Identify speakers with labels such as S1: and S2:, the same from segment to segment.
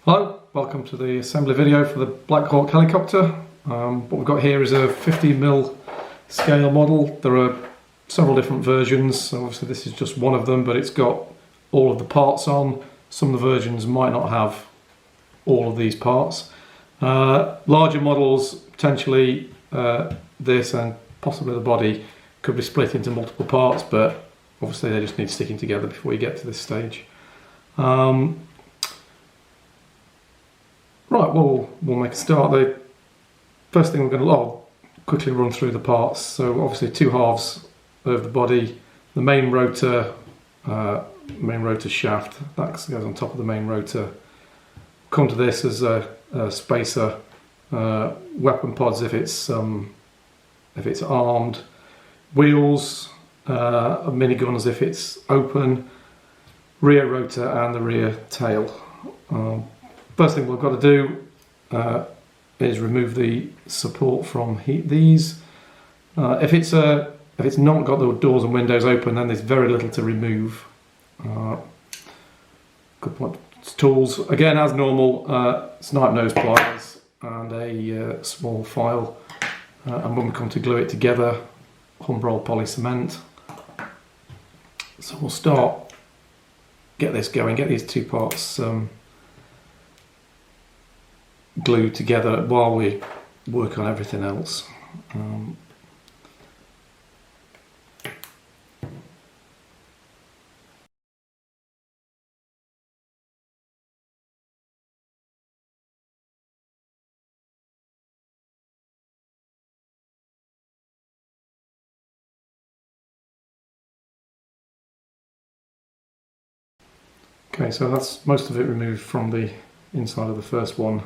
S1: Hello, welcome to the assembly video for the Black Hawk helicopter. What we've got here is a 50mm scale model. There are several different versions, so obviously this is just one of them, but it's got all of the parts on. Some of the versions might not have all of these parts. Larger models, potentially this and possibly the body could be split into multiple parts, but obviously they just need sticking together before you get to this stage. Right, well, we'll make a start. The first thing we're going to quickly run through the parts. So obviously two halves of the body, the main rotor shaft, that goes on top of the main rotor. Come to this as a spacer, weapon pods if it's armed, wheels, miniguns if it's open, rear rotor and the rear tail. First thing we've got to do is remove the support from these. If it's not got the doors and windows open, then there's very little to remove. Good point. Tools again, as normal, snipe nose pliers and a small file. And when we come to glue it together, Humbrol poly cement. So we'll start, get this going, get these two parts glued together while we work on everything else. Okay, so that's most of it removed from the inside of the first one.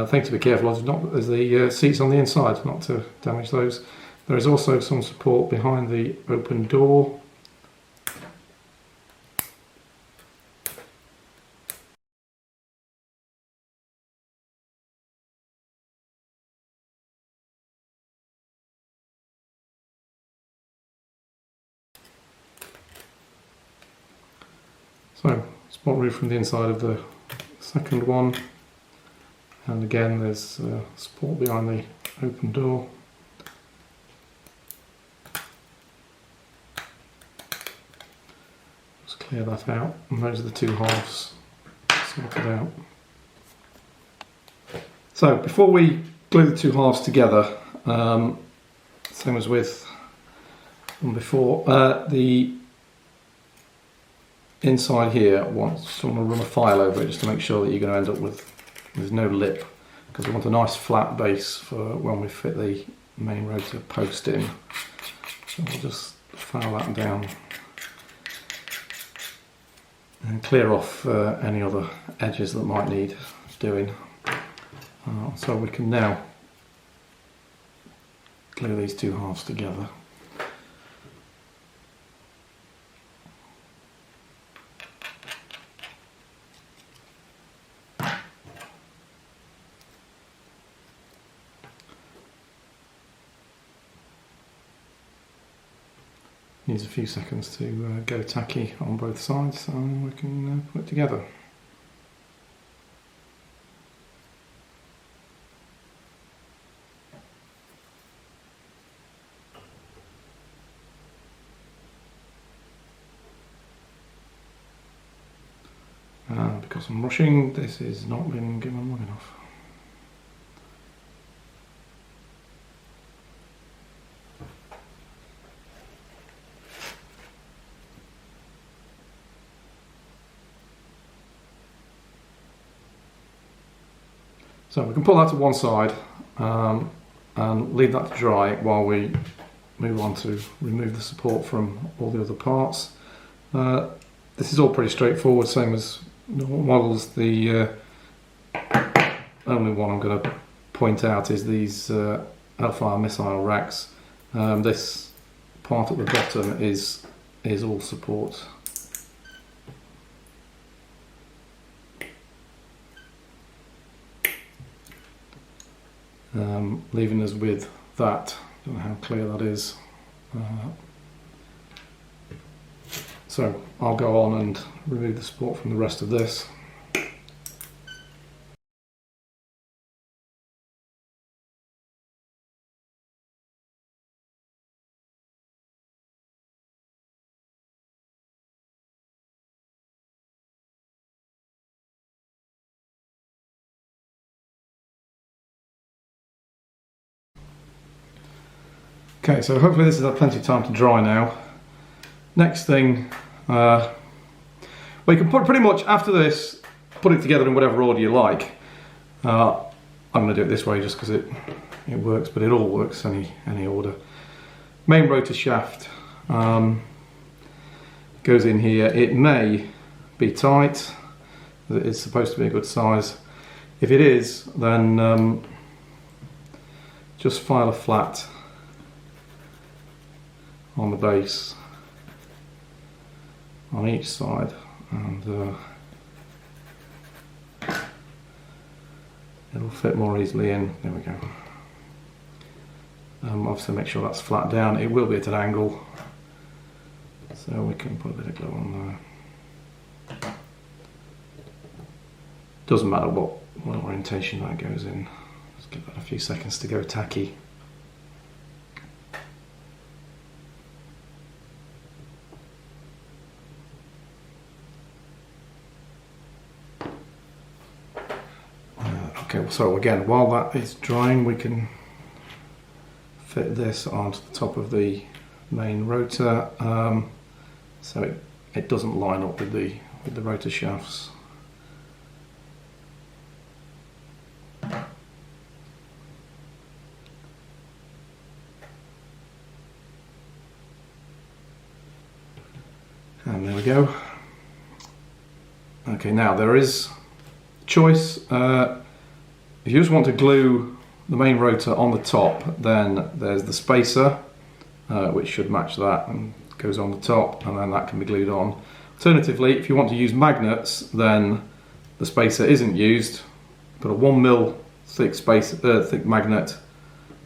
S1: Thing to be careful of is the seats on the inside, not to damage those. There is also some support behind the open door. So, support removed from the inside of the second one. And again, there's support behind the open door. Just clear that out, and those are the two halves sorted out. So before we glue the two halves together, same as with one before, the inside here, someone will run a file over it just to make sure that you're going to end up with there's no lip, because we want a nice flat base for when we fit the main rotor post in. So we'll just file that down and clear off any other edges that might need doing. So we can now glue these two halves together. Needs a few seconds to go tacky on both sides, and we can put it together. Because I'm rushing, this has not been given long enough. So we can pull that to one side and leave that to dry while we move on to remove the support from all the other parts. This is all pretty straightforward, same as normal models. The only one I'm going to point out is these Hellfire missile racks. This part at the bottom is all support. Leaving us with that. Don't know how clear that is. So I'll go on and remove the support from the rest of this. Okay, so hopefully this has had plenty of time to dry now. Next thing, well, you can put pretty much after this, put it together in whatever order you like. I'm going to do it this way just because it works, but it all works any order. Main rotor shaft goes in here. It may be tight. It's supposed to be a good size. If it is, then just file a flat on the base on each side, and it'll fit more easily in. There we go. Obviously make sure that's flat down. It will be at an angle, so we can put a bit of glue on there. Doesn't matter what orientation that goes in. Just give that a few seconds to go tacky. Okay, so again, while that is drying, we can fit this onto the top of the main rotor, so it doesn't line up with the rotor shafts. And there we go. Okay, now there is choice. If you just want to glue the main rotor on the top, then there's the spacer, which should match that and goes on the top, and then that can be glued on. Alternatively, if you want to use magnets, then the spacer isn't used. Put a 1mm thick magnet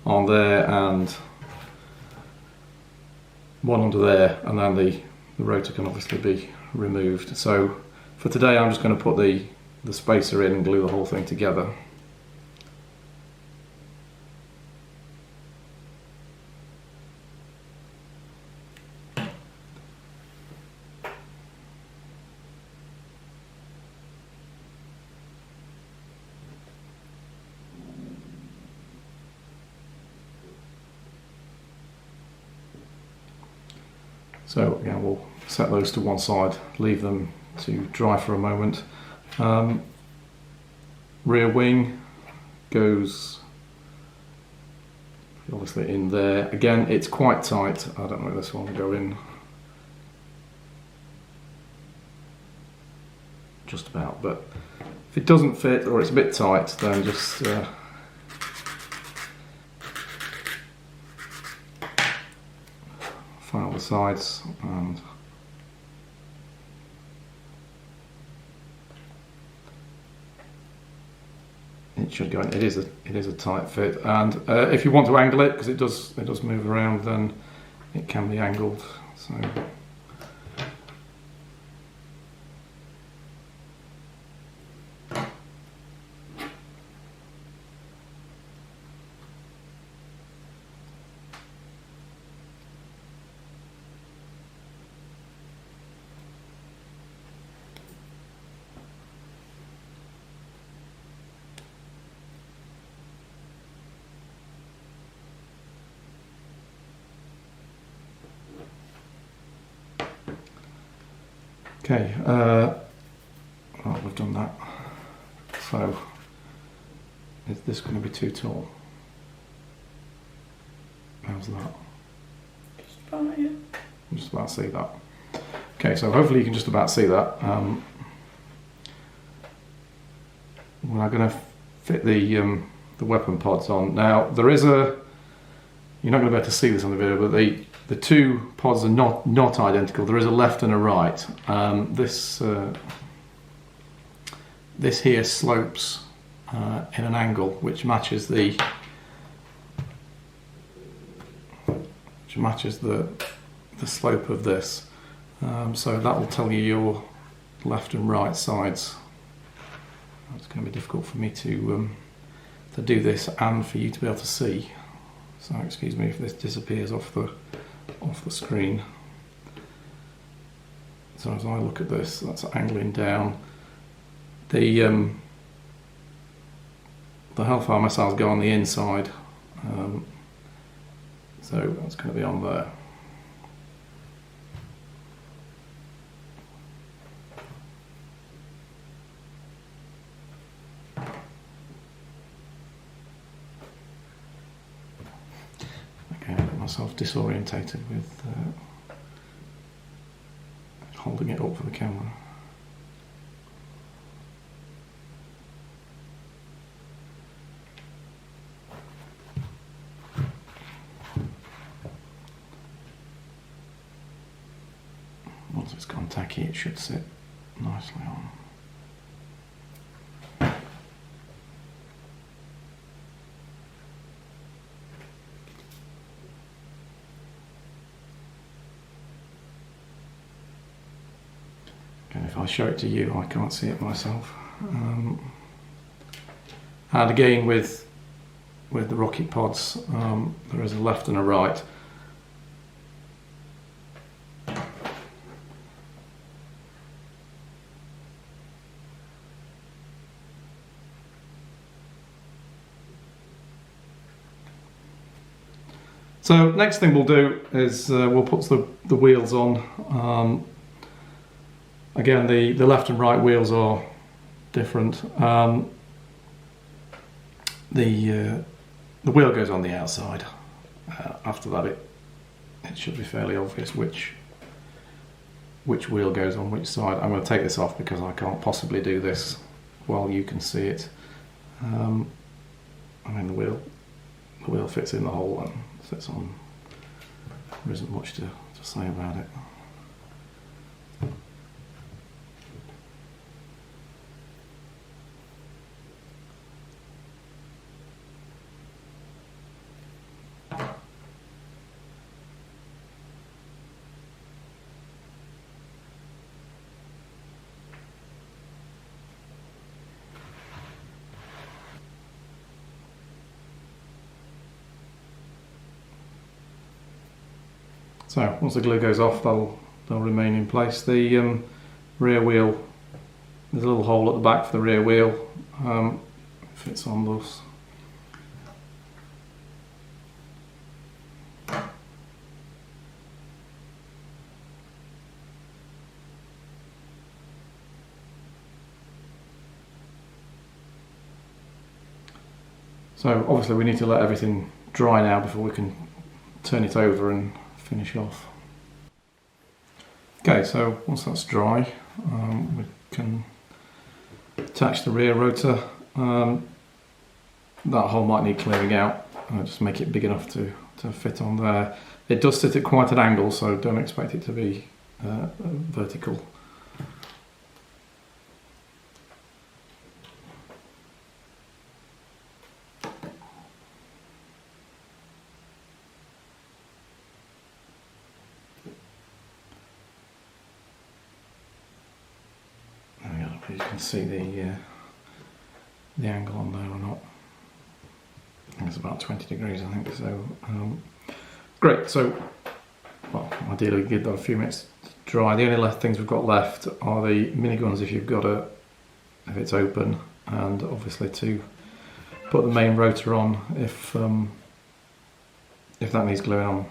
S1: on there and one under there, and then the rotor can obviously be removed. So for today, I'm just going to put the spacer in and glue the whole thing together. So again, we'll set those to one side, leave them to dry for a moment. Rear wing goes obviously in there. Again, it's quite tight. I don't know if this one will go in. Just about, but if it doesn't fit or it's a bit tight, then just file the sides, and it should go in. It is a tight fit, and if you want to angle it, because it does move around, then it can be angled. So okay, well, we've done that. So, is this going to be too tall? How's that?
S2: Just about, yeah.
S1: You just about see that. Okay, so hopefully you can just about see that. We're now going to fit the weapon pods on. Now there is a. You're not going to be able to see this on the video, but the two pods are not identical. There is a left and a right. This here slopes in an angle which matches the slope of this. So that will tell you your left and right sides. It's going to be difficult for me to do this and for you to be able to see. So excuse me if this disappears off the screen. So as I look at this, that's angling down. The Hellfire missiles go on the inside, so So that's going to be on there. Okay, I got myself disorientated with holding it up for the camera. Once it's gone tacky, it should sit nicely on. If I show it to you, I can't see it myself. And again, with the rocket pods, there is a left and a right. So next thing we'll do is we'll put the wheels on. Again, the left and right wheels are different. The wheel goes on the outside. After that, it should be fairly obvious which wheel goes on which side. I'm going to take this off because I can't possibly do this while you can see it. I mean, the wheel fits in the hole and sits on. There isn't much to say about it. So once the glue goes off, they'll remain in place. The rear wheel, there's a little hole at the back for the rear wheel. Fits on those. So obviously we need to let everything dry now before we can turn it over and finish off. Okay, so once that's dry, we can attach the rear rotor. That hole might need clearing out. Just make it big enough to fit on there. It does sit at quite an angle, so don't expect it to be vertical. You can see the angle on there or not. I think it's about 20 degrees, I think. So great. So, well, ideally give that a few minutes to dry. The only things we've got left are the miniguns if if it's open, and obviously to put the main rotor on if that needs gluing on.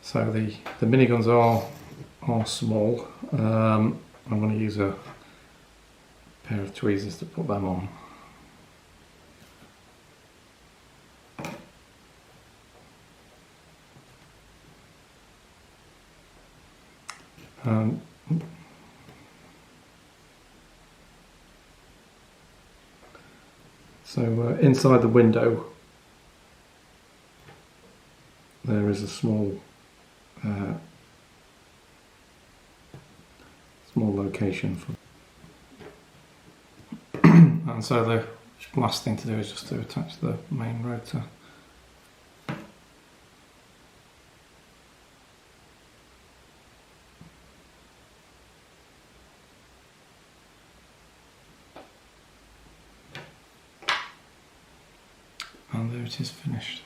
S1: So the miniguns are small. I'm going to use a pair of tweezers to put them on. So inside the window there is a small location for and so the last thing to do is just to attach the main rotor. And there it is, finished.